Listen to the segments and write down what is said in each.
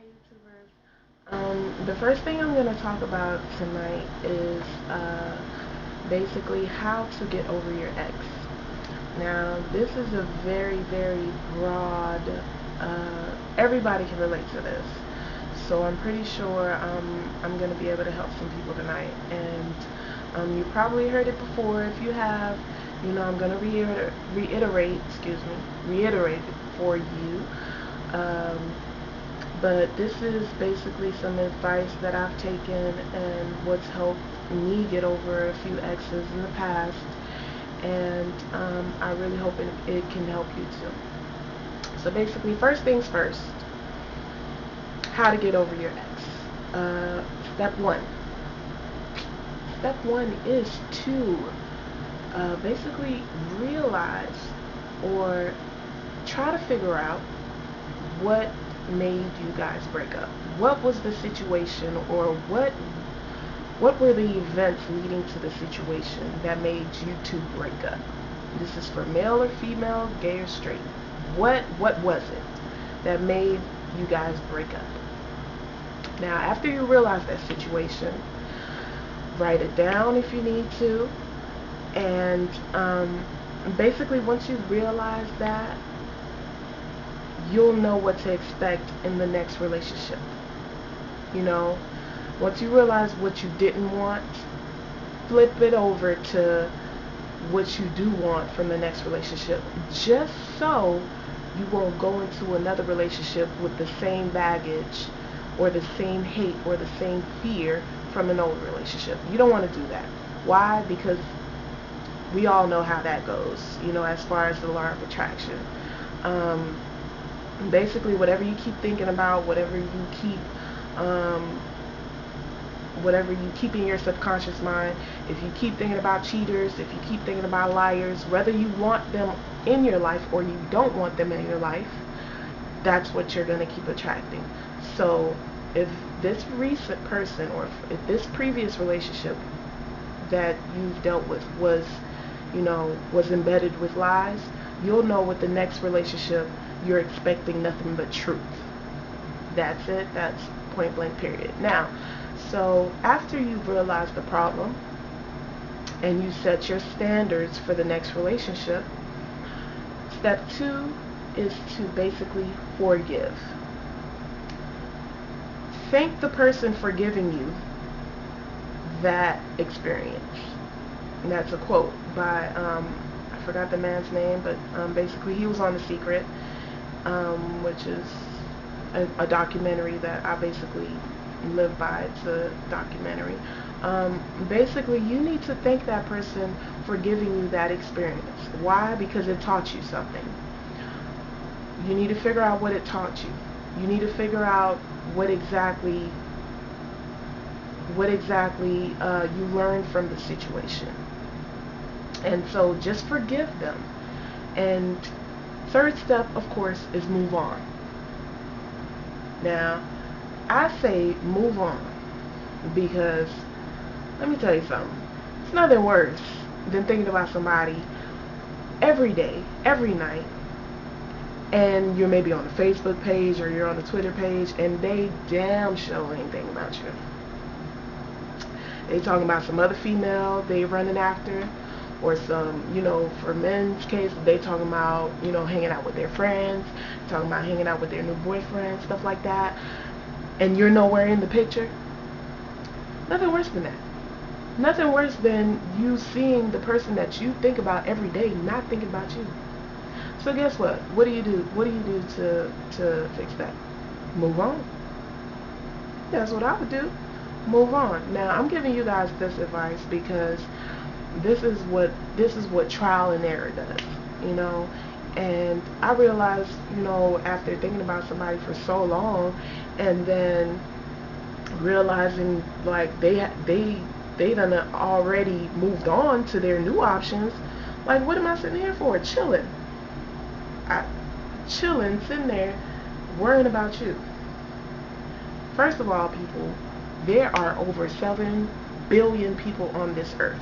YouTubers. The first thing I'm going to talk about tonight is basically how to get over your ex. Now, this is a very, very broad, everybody can relate to this. So I'm pretty sure I'm going to be able to help some people tonight. And you probably heard it before. If you have, I'm going to reiterate it for you. Um, but this is basically some advice that I've taken and what's helped me get over a few exes in the past. And I really hope it can help you too. So basically, first things first, how to get over your ex. Step one. Step one is to basically realize or try to figure out what made you guys break up. What was the situation, or what were the events leading to the situation that made you two break up? This is for male or female, gay or straight. What was it that made you guys break up? Now, after you realize that situation, write it down if you need to, and basically once you realize that, you'll know what to expect in the next relationship. You know, once you realize what you didn't want, flip it over to what you do want from the next relationship, just so you won't go into another relationship with the same baggage or the same hate or the same fear from an old relationship. You don't want to do that. Why? Because we all know how that goes, as far as the law of attraction. Um, Basically, whatever you keep thinking about, um, whatever you keep in your subconscious mind, if you keep thinking about cheaters, if you keep thinking about liars, whether you want them in your life or you don't want them in your life, that's what you're going to keep attracting. So if this recent person, or if this previous relationship that you've dealt with was embedded with lies, you'll know with the next relationship you're expecting nothing but truth. That's it. That's point blank period. Now, so after you've realized the problem and you set your standards for the next relationship, step two is to basically forgive. Thank the person for giving you that experience. And that's a quote by, I forgot the man's name, but basically he was on The Secret, which is a documentary that I basically live by. It's a documentary. Basically, you need to thank that person for giving you that experience. Why? Because it taught you something. You need to figure out what it taught you. You need to figure out what exactly you learned from the situation. And so just forgive them. And third step, of course, is move on. Now, I say move on because let me tell you something. It's nothing worse than thinking about somebody every day, every night, and you're maybe on the Facebook page or you're on the Twitter page, and they damn sure ain't thinking about you. They talking about some other female they running after, or some, for men's case, they talking about, hanging out with their friends, talking about hanging out with their new boyfriend, stuff like that, and you're nowhere in the picture. Nothing worse than that. Nothing worse than you seeing the person that you think about every day not thinking about you. So guess what? What do you do? What do you do to fix that? Move on. That's what I would do. Move on. Now I'm giving you guys this advice because this is what trial and error does, you know. And I realized, after thinking about somebody for so long, and then realizing like they done already moved on to their new options. Like, what am I sitting here for? Chilling. I chilling, sitting there, worrying about you. First of all, people, there are over 7 billion people on this earth.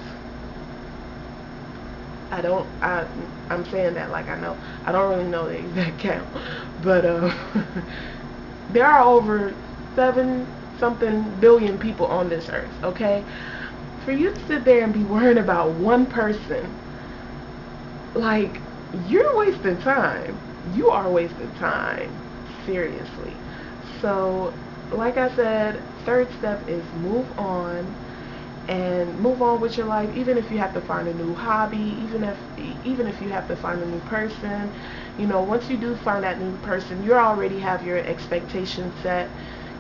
I don't. I'm saying that like I know. I don't really know the exact count, but There are over 7 something billion people on this earth, okay? For you to sit there and be worrying about one person, like, you're wasting time. You are wasting time. Seriously. So, like I said, third step is move on and move on with your life, even if you have to find a new hobby, even if you have to find a new person. Once you do find that new person, you already have your expectations set,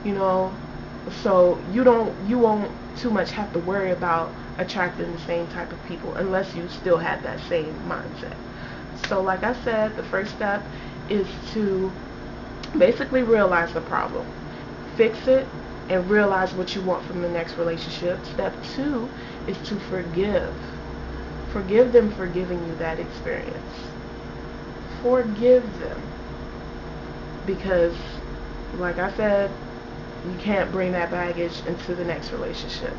you know so you won't too much have to worry about attracting the same type of people unless you still have that same mindset. So like I said, the first step is to basically realize the problem, fix it, and realize what you want from the next relationship. Step two is to forgive them for giving you that experience. Forgive them, because like I said, you can't bring that baggage into the next relationship.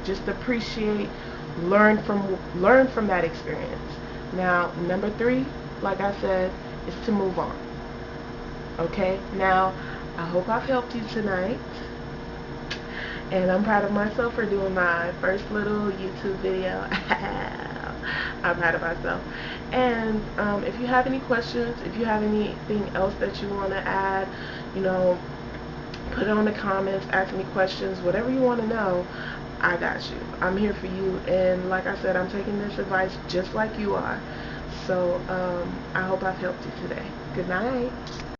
Just appreciate, learn from that experience. Now, number three, like I said, is to move on. Okay? Now, I hope I've helped you tonight. And I'm proud of myself for doing my first little YouTube video. I'm proud of myself. And if you have any questions, if you have anything else that you want to add, you know, put it on the comments, ask me questions, whatever you want to know, I got you. I'm here for you. And like I said, I'm taking this advice just like you are. So I hope I've helped you today. Good night.